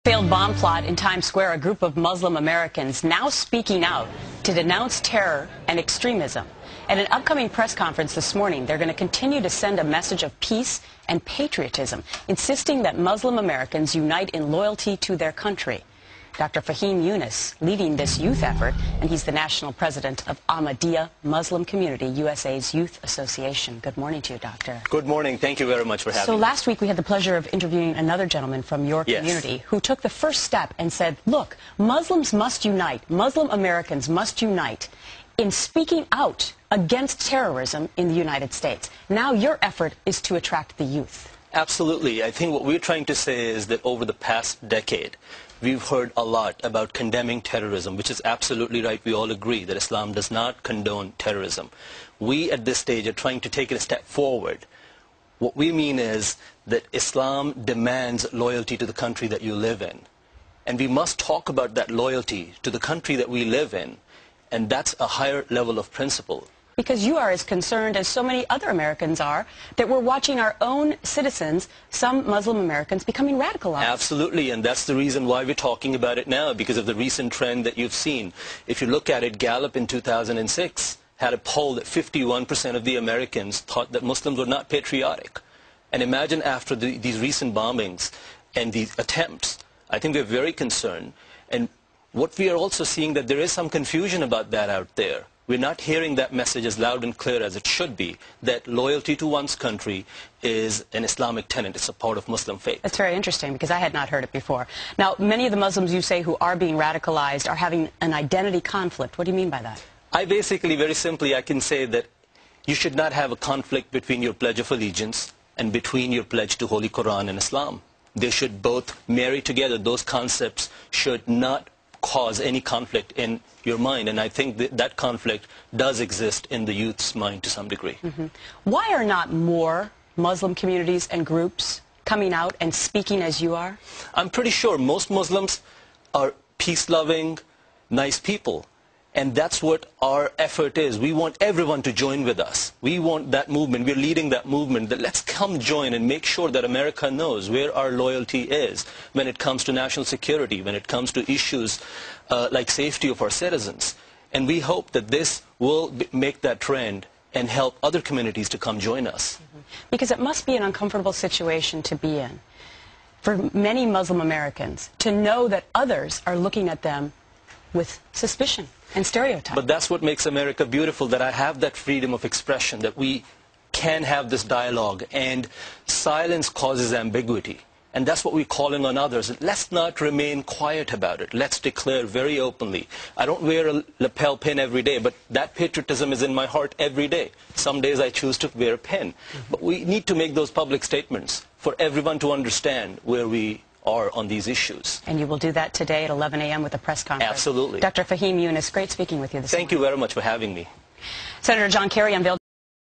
failed bomb plot in Times Square, a group of Muslim Americans now speaking out to denounce terror and extremism. At an upcoming press conference this morning, they're going to continue to send a message of peace and patriotism, insisting that Muslim Americans unite in loyalty to their country. Dr. Faheem Younus leading this youth effort, and he's the national president of Ahmadiyya Muslim Community, U.S.A.'s Youth Association. Good morning to you, Doctor. Good morning. Thank you very much for having me. So last week we had the pleasure of interviewing another gentleman from your community who took the first step and said, look, Muslims must unite, Muslim Americans must unite in speaking out against terrorism in the United States. Now your effort is to attract the youth. Absolutely. I think what we're trying to say is that over the past decade, we've heard a lot about condemning terrorism, which is absolutely right. We all agree that Islam does not condone terrorism. We, at this stage, are trying to take it a step forward. What we mean is that Islam demands loyalty to the country that you live in. And we must talk about that loyalty to the country that we live in. And that's a higher level of principle. Because you are as concerned as so many other Americans are that we're watching our own citizens, some Muslim Americans, becoming radicalized. Absolutely, and that's the reason why we're talking about it now, because of the recent trend that you've seen. If you look at it, Gallup in 2006 had a poll that 51% of the Americans thought that Muslims were not patriotic. And imagine after these recent bombings and these attempts, I think we're very concerned. And what we are also seeing, that there is some confusion about that out there. We're not hearing that message as loud and clear as it should be, that loyalty to one's country is an Islamic tenet. It's a part of Muslim faith. That's very interesting, because I had not heard it before. Now, many of the Muslims you say who are being radicalized are having an identity conflict. What do you mean by that? I basically, very simply, I can say that you should not have a conflict between your Pledge of Allegiance and between your pledge to Holy Quran and Islam. They should both marry together. Those concepts should not cause any conflict in your mind, and I think that conflict does exist in the youth's mind to some degree. Why are not more Muslim communities and groups coming out and speaking as you are? I'm pretty sure most Muslims are peace-loving, nice people, and that's what our effort is. We want everyone to join with us. We want that movement. We're leading that movement. That let's come join and make sure that America knows where our loyalty is when it comes to national security, when it comes to issues like safety of our citizens. And we hope that this will make that trend and help other communities to come join us. Because it must be an uncomfortable situation to be in for many Muslim Americans to know that others are looking at them with suspicion and stereotype. But that's what makes America beautiful, that I have that freedom of expression, that we can have this dialogue, and silence causes ambiguity. And that's what we're calling on others. Let's not remain quiet about it. Let's declare very openly. I don't wear a lapel pin every day, but that patriotism is in my heart every day. Some days I choose to wear a pin. But we need to make those public statements for everyone to understand where we are on these issues. And you will do that today at 11 a.m. with a press conference. Absolutely. Dr. Faheem Younus, great speaking with you this morning. Thank you very much for having me. Senator John Kerry unveiled